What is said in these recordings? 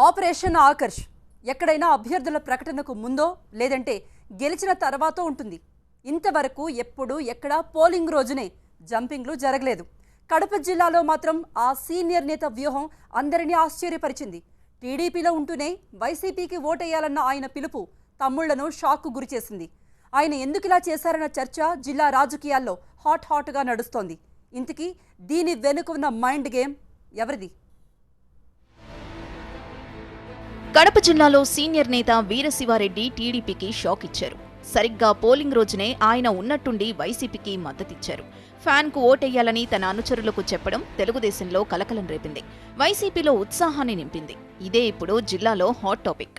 Operation Akarsh ఎక్కడైనా అభ్యర్థుల ప్రకటనకు ముందో లేదంటే గెలిచిన తర్వాతో ఉంటుంది. ఇంతవరకు ఎప్పుడు ఎక్కడ పోలింగ్ రోజునే జంపింగ్లు జరగలేదు. కడప జిల్లాలో మాత్రం ఆ సీనియర్ నేత వ్యూహం అందరినీ ఆశ్చర్యపరిచింది. టీడీపీలో ఉంటూనే వైసీపీకి ఓటేయాలన్న ఆయన పిలుపు తమ్ముళ్లను షాక్కు గురిచేసింది. ఆయన ఎందుకిలా చేశారన్న చర్చ జిల్లా రాజకీయాల్లో హాట్గా నడుస్తోంది. ఇంతకీ దీని వెనుక ఉన్న మైండ్ గేమ్ ఎవరిది? కడప జిల్లాలో సీనియర్ నేత వీరశివారెడ్డి టీడీపీకి షాక్ ఇచ్చారు. సరిగ్గా పోలింగ్ రోజునే ఆయన ఉన్నట్టుండి వైసీపీకి మద్దతిచ్చారు. ఫ్యాన్కు ఓటెయ్యాలని తన అనుచరులకు చెప్పడం తెలుగుదేశంలో కలకలం రేపింది. వైసీపీలో ఉత్సాహాన్ని నింపింది. ఇదే ఇప్పుడు జిల్లాలో హాట్ టాపిక్.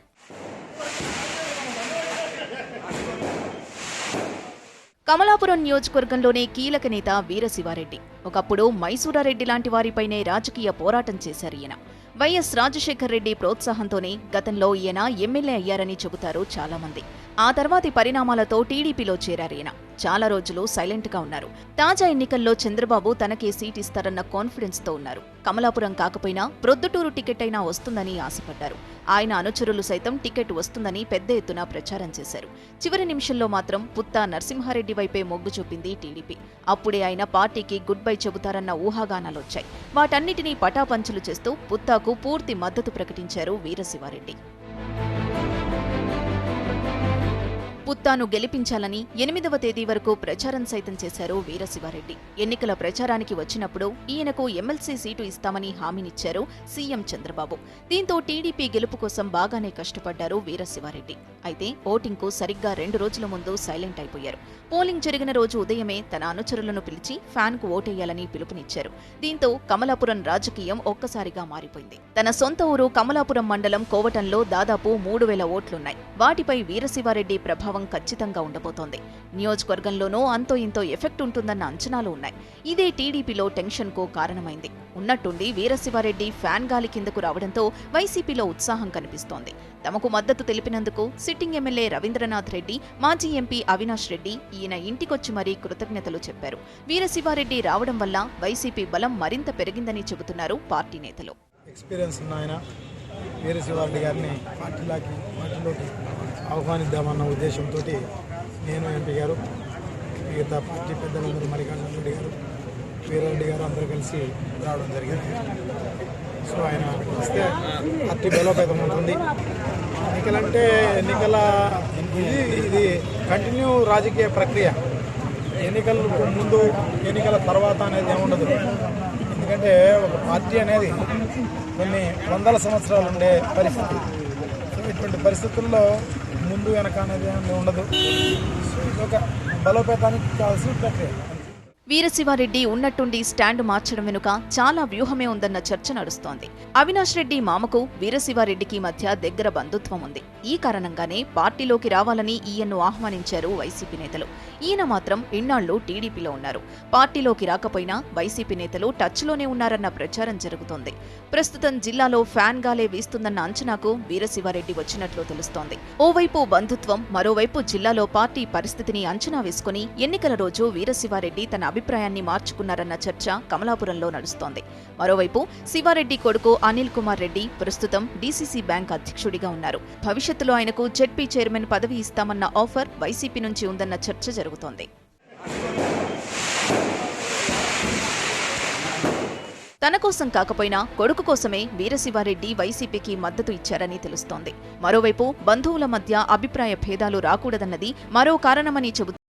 కమలాపురం నియోజకవర్గంలోనే కీలక నేత వీరశివారెడ్డి. ఒకప్పుడు మైసూరారెడ్డి లాంటి వారిపైనే రాజకీయ పోరాటం చేశారు ఈయన. వైఎస్ రాజశేఖర్ రెడ్డి ప్రోత్సాహంతోనే గతంలో ఈయన ఎమ్మెల్యే అయ్యారని చెబుతారు చాలామంది. ఆ తర్వాతి పరిణామాలతో టీడీపీలో చేరారీయన. చాలా రోజులు సైలెంట్గా ఉన్నారు. తాజా ఎన్నికల్లో చంద్రబాబు తనకే సీట్ ఇస్తారన్న కాన్ఫిడెన్స్తో ఉన్నారు. కమలాపురం కాకపోయినా ప్రొద్దుటూరు టికెట్ అయినా వస్తుందని ఆశపడ్డారు. ఆయన అనుచరులు సైతం టికెట్ వస్తుందని పెద్ద ఎత్తున ప్రచారం చేశారు. చివరి నిమిషంలో మాత్రం పుత్తా నరసింహారెడ్డి వైపే మొగ్గు చూపింది టీడీపీ. అప్పుడే ఆయన పార్టీకి గుడ్ బై చెబుతారన్న ఊహాగానాలొచ్చాయి. వాటన్నిటినీ పటాపంచలు చేస్తూ పుత్తాకు పూర్తి మద్దతు ప్రకటించారు వీరశివారెడ్డి. పుత్తాను గెలిపించాలని 8వ తేదీ వరకు ప్రచారం సైతం చేశారు వీరశివారెడ్డి. ఎన్నికల ప్రచారానికి వచ్చినప్పుడు ఈయనకు ఎమ్మెల్సీ సీటు ఇస్తామని హామీనిచ్చారు సీఎం చంద్రబాబు. దీంతో టీడీపీ గెలుపు కోసం బాగానే కష్టపడ్డారు వీరశివారెడ్డి. అయితే ఓటింగ్కు సరిగ్గా 2 రోజుల ముందు సైలెంట్ అయిపోయారు. పోలింగ్ జరిగిన రోజు ఉదయమే తన అనుచరులను పిలిచి ఫ్యాన్కు ఓటేయాలని పిలుపునిచ్చారు. దీంతో కమలాపురం రాజకీయం ఒక్కసారిగా మారిపోయింది. తన సొంత ఊరు కమలాపురం మండలం కోవటంలో దాదాపు 3000 ఓట్లున్నాయి. వాటిపై వీరశివారెడ్డి ప్రభావం ఖచ్చితంగా ఉండబోతోంది. నియోజకవర్గంలోనూ అంతో ఇంతో ఎఫెక్ట్ ఉంటుందన్న అంచనాలు ఉన్నాయి. ఇదే టీడీపీలో టెన్షన్ కు కారణమైంది. ఉన్నట్టుండి వీరశివారెడ్డి ఫ్యాన్ గాలి కిందకు రావడంతో వైసీపీలో ఉత్సాహం కనిపిస్తోంది. తమకు మద్దతు తెలిపినందుకు సిట్టింగ్ ఎమ్మెల్యే రవీంద్రనాథ్ రెడ్డి, మాజీ ఎంపీ అవినాష్ రెడ్డి ఈయన ఇంటికొచ్చి మరీ కృతజ్ఞతలు చెప్పారు. వీరశివారెడ్డి రావడం వల్ల వైసీపీ బలం మరింత పెరిగిందని చెబుతున్నారు పార్టీ నేతలు. ఎక్స్పీరియన్స్ ఉన్న ఆయన వీరశివారెడ్డి గారిని పార్టీలోకి ఆహ్వానిద్దామన్న ఉద్దేశంతో నేను ఎంపీ గారు, మిగతా పార్టీ పెద్దలందరూ మల్లికార్జున రెడ్డి గారు, వీరారెడ్డి గారు అందరూ కలిసి రావడం జరిగింది. సో ఆయన వస్తే పార్టీ బలోపేతం ఉంటుంది. ఇది కంటిన్యూ రాజకీయ ప్రక్రియ. ఎన్నికలకు ముందు ఎన్నికల తర్వాత అనేది ఏముండదు. ఎందుకంటే ఒక పార్టీ అనేది కొన్ని వందల సంవత్సరాలు ఉండే పరిస్థితి. సో ఇటువంటి పరిస్థితుల్లో ముందు వెనక అనేది ఉండదు. సో ఇది ఒక బలోపేతానికి కావాల్సిన ప్రక్రియ. వీరశివారెడ్డి ఉన్నట్టుండి స్టాండ్ మార్చడం వెనుక చాలా వ్యూహమే ఉందన్న చర్చ నడుస్తోంది. అవినాష్ రెడ్డి మామకు వీరశివారెడ్డికి మధ్య దగ్గర బంధుత్వం ఉంది. ఈ కారణంగానే పార్టీలోకి రావాలని ఈయన్ను ఆహ్వానించారు వైసీపీ నేతలు. ఈయన మాత్రం ఇన్నాళ్లు టీడీపీలో ఉన్నారు. పార్టీలోకి రాకపోయినా వైసీపీ నేతలు టచ్లోనే ఉన్నారన్న ప్రచారం జరుగుతోంది. ప్రస్తుతం జిల్లాలో ఫ్యాన్ గాలే వీస్తుందన్న అంచనాకు వీరశివారెడ్డి వచ్చినట్లు తెలుస్తోంది. ఓవైపు బంధుత్వం, మరోవైపు జిల్లాలో పార్టీ పరిస్థితిని అంచనా వేసుకుని ఎన్నికల రోజు వీరశివారెడ్డి తన అభిప్రాయాన్ని మార్చుకున్నారన్న చర్చ కమలాపురంలో నడుస్తోంది. మరోవైపు శివారెడ్డి కొడుకు అనిల్ కుమార్ రెడ్డి ప్రస్తుతం డీసీసీ బ్యాంక్ అధ్యక్షుడిగా ఉన్నారు. భవిష్యత్తులో ఆయనకు జెడ్పీ చైర్మన్ పదవి ఇస్తామన్న ఆఫర్ వైసీపీ నుంచి ఉందన్న చర్చ జరుగుతోంది. తన కోసం కాకపోయినా కొడుకు కోసమే వీరశివారెడ్డి వైసీపీకి మద్దతు ఇచ్చారని తెలుస్తోంది. మరోవైపు బంధువుల మధ్య అభిప్రాయ భేదాలు రాకూడదన్నది మరో కారణమని చెబుతున్నారు.